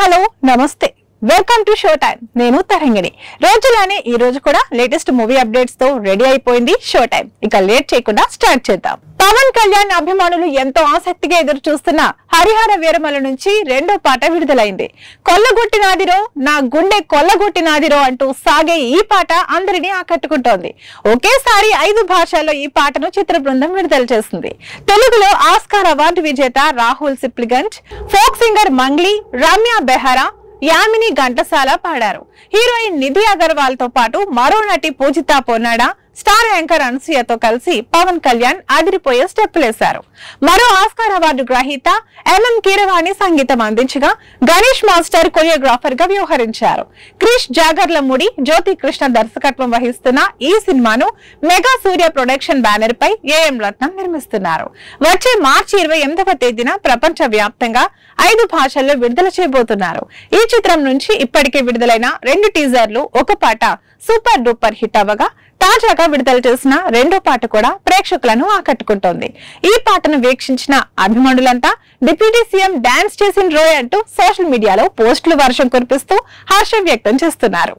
Hello నమస్తే welcome to show time. నేను తరంగిణి. రోజులానే ఈ రోజు కూడా లేటెస్ట్ మూవీ అప్డేట్స్ తో రెడీ అయిపోయింది షో టైం. ఇక లేట్ చేయకుండా స్టార్ట్ చేద్దాం. పవన్ కళ్యాణ్ అభిమానులు ఎంతో ఆసక్తిగా ఎదురు చూస్తున్న హరిహర వీరమల నుంచి రెండో పాట విడుదలైంది. కొల్లగొట్టినాదిరో నా గుండె కొల్లగొట్టినాదిరో అంటూ సాగే ఈ పాట అందరినీ ఆకట్టుకుంటోంది. ఒకేసారి 5 భాషల్లో ఈ పాటను చిత్ర బృందం విడుదల చేసింది. తెలుగులో ఆస్కార్ అవార్డు విజేత రాహుల్ సిప్లిగంజ్, ఫోక్ సింగర్ మంగ్లీ, రమ్య బెహరా, యామిని ఘంటసాల పాడారు. హీరోయిన్ నిధి అగర్వాల్ తో పాటు మరో నటి పూజితా పొన్నాడా, స్టార్ యాంకర్ అనసూయతో కలిసి పవన్ కళ్యాణ్ అదిరిపోయే స్టెప్పులేశారు. మరో ఆస్కార్ అవార్డు గ్రహీత ఎంఎం కీరవాణి సంగీతం అందించగా గణేష్ మాస్టర్ కొరియోగ్రాఫర్ గా వ్యవహరించారు. క్రిష్ జాగర్లముడి, జ్యోతి కృష్ణ దర్శకత్వం వహిస్తున్న ఈ సినిమాను మెగా సూర్య ప్రొడక్షన్ బ్యానర్ పై ఏఎం రత్నం నిర్మిస్తున్నారు. వచ్చే మార్చి 28వ తేదీన ప్రపంచ వ్యాప్తంగా 5 భాషల్లో విడుదల చేయబోతున్నారు. ఈ చిత్రం నుంచి ఇప్పటికే విడుదలైన 2 టీజర్లు, ఒక పాట సూపర్ డూపర్ హిట్ అవ్వగా తాజాగా విడుదల చేసిన రెండో పాట కూడా ప్రేక్షకులను ఆకట్టుకుంటోంది. ఈ పాటను వీక్షించిన అభిమానులంతా డిప్యూటీ సీఎం డాన్స్ చేసిన రోయ్ అంటూ సోషల్ మీడియాలో పోస్టులు వర్షం కురిపిస్తూ హర్షం వ్యక్తం చేస్తున్నారు.